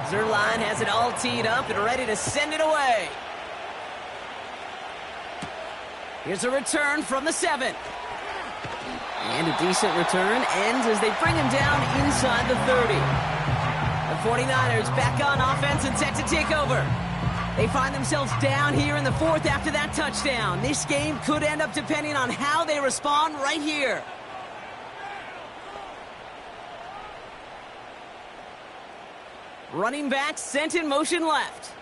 [SPEAKER 3] Zerline has it all teed up and ready to send it away. Here's a return from the 7. And a decent return ends as they bring him down inside the 30. The 49ers back on offense and set to take over. They find themselves down here in the 4th after that touchdown. This game could end up depending on how they respond right here. Running back sent in motion left.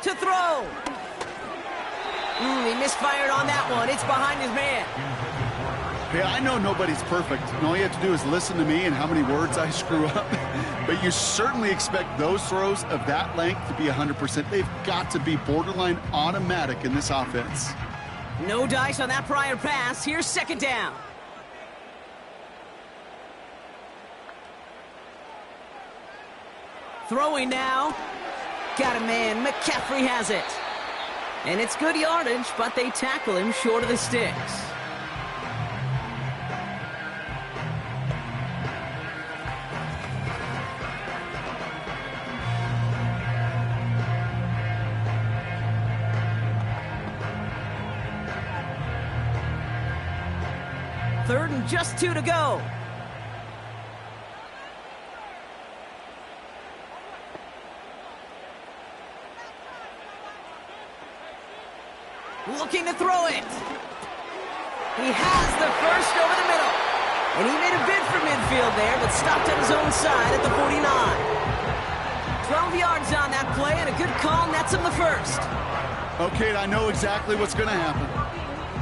[SPEAKER 3] To throw. He misfired on that one. It's behind his man.
[SPEAKER 4] Hey, I know nobody's perfect, and all you have to do is listen to me and how many words I screw up. But you certainly expect those throws of that length to be 100%. They've got to be borderline automatic in this offense.
[SPEAKER 3] No dice on that prior pass. Here's 2nd down. Throwing now. Got a man. McCaffrey has it. And it's good yardage, but they tackle him short of the sticks. Third and just 2 to go. Looking to throw it. He has the first over the middle. And he made a bid for midfield there, but stopped on his own side at the 49. 12 yards on that play, and a good call nets him the first.
[SPEAKER 4] Okay, I know exactly what's going to happen.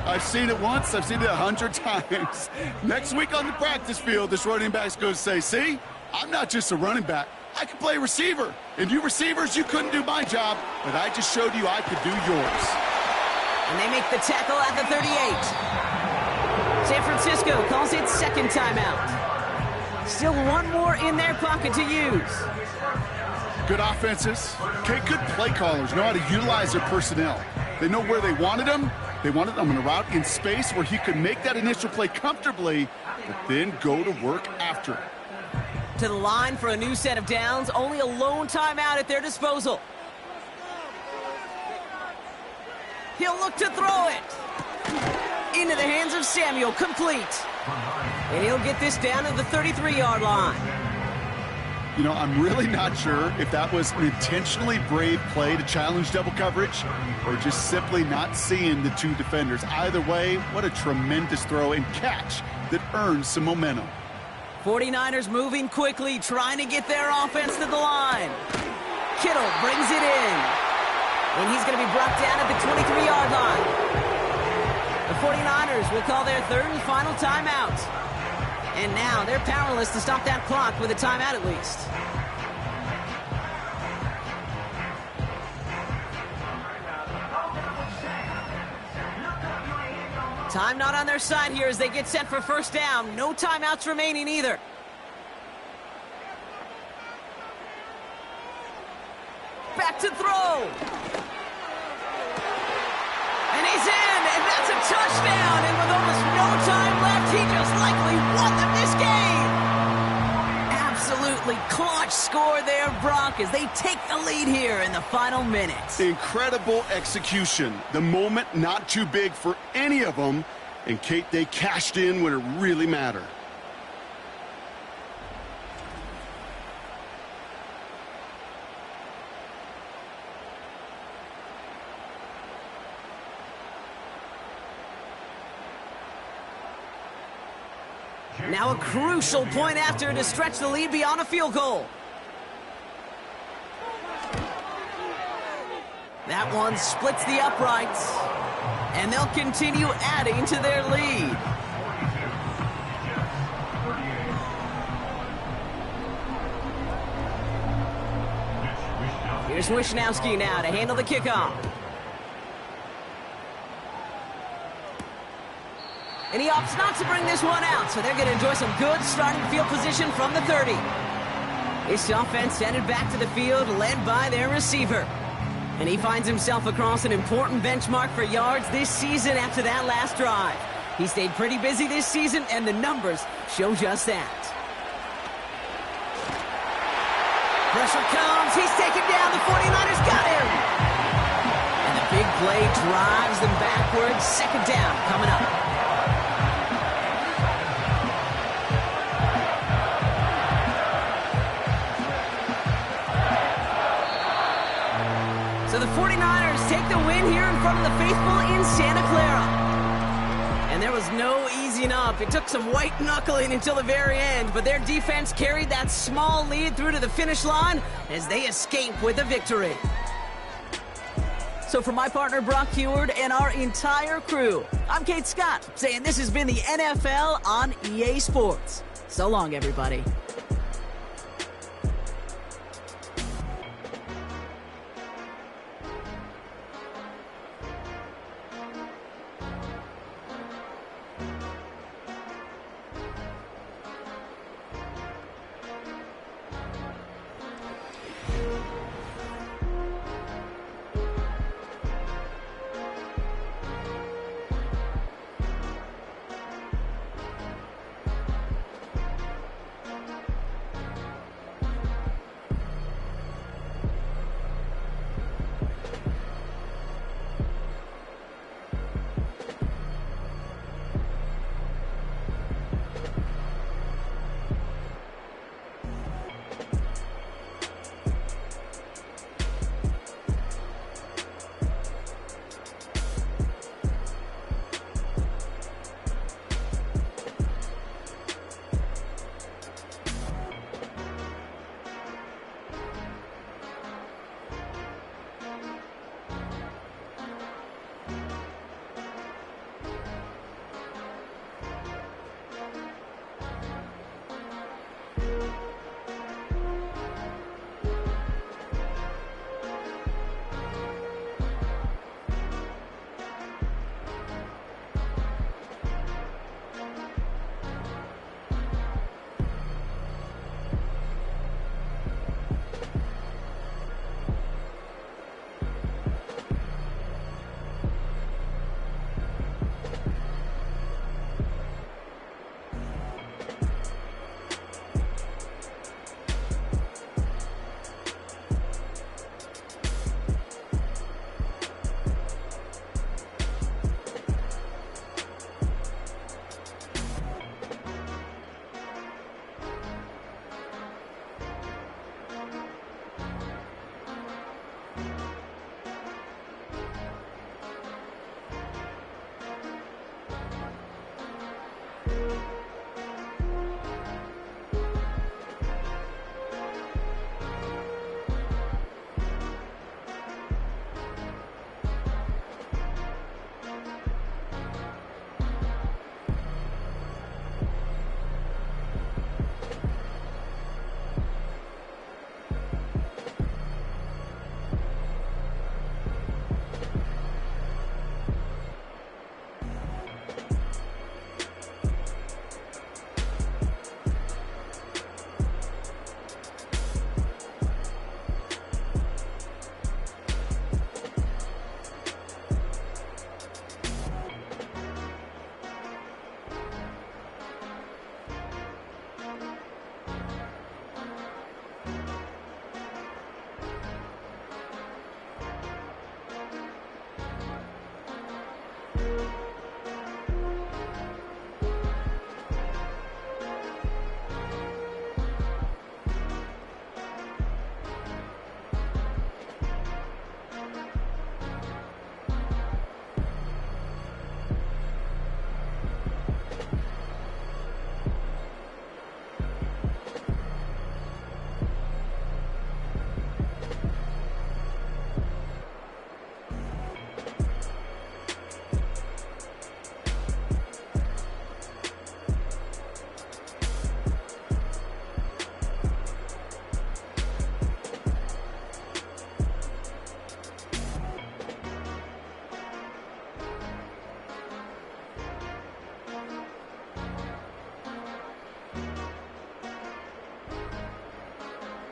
[SPEAKER 4] I've seen it once, I've seen it 100 times. Next week on the practice field, this running back's going to say, see, I'm not just a running back. I can play receiver. And you receivers, you couldn't do my job, but I just showed you I could do yours.
[SPEAKER 3] And they make the tackle at the 38. San Francisco calls it 2nd timeout. Still one more in their pocket to use.
[SPEAKER 4] Good offenses. Okay, good play callers know how to utilize their personnel. They know where they wanted them. They wanted them on a route in space where he could make that initial play comfortably, but then go to work after.
[SPEAKER 3] To the line for a new set of downs, only a lone timeout at their disposal. He'll look to throw it. Into the hands of Samuel, complete. And he'll get this down to the 33-yard line.
[SPEAKER 4] You know, I'm really not sure if that was an intentionally brave play to challenge double coverage or just simply not seeing the two defenders. Either way, what a tremendous throw and catch that earns some momentum.
[SPEAKER 3] 49ers moving quickly, trying to get their offense to the line. Kittle brings it in. And he's going to be brought down at the 23-yard line. The 49ers will call their third and final timeout. And now they're powerless to stop that clock with a timeout at least. Time not on their side here as they get set for first down. No timeouts remaining either. Back to throw. And he's in, and that's a touchdown. And with almost no time left, he just likely won them this game. Absolutely clutch score there, Brock, as they take the lead here in the final minutes.
[SPEAKER 4] Incredible execution. The moment not too big for any of them. And, Kate, they cashed in when it really mattered.
[SPEAKER 3] Now a crucial point after to stretch the lead beyond a field goal. That one splits the uprights, and they'll continue adding to their lead. Here's Wishnowski now to handle the kickoff. And he opts not to bring this one out, so they're going to enjoy some good starting field position from the 30. This offense headed back to the field, led by their receiver. And he finds himself across an important benchmark for yards this season after that last drive. He stayed pretty busy this season, and the numbers show just that. Pressure comes. He's taken down. The 49ers got him. And the big play drives them backwards. Second down coming up. So the 49ers take the win here in front of the faithful in Santa Clara. And there was no easing up. It took some white knuckling until the very end, but their defense carried that small lead through to the finish line as they escape with a victory. So for my partner Brock Heward and our entire crew, I'm Kate Scott saying this has been the NFL on EA Sports. So long, everybody.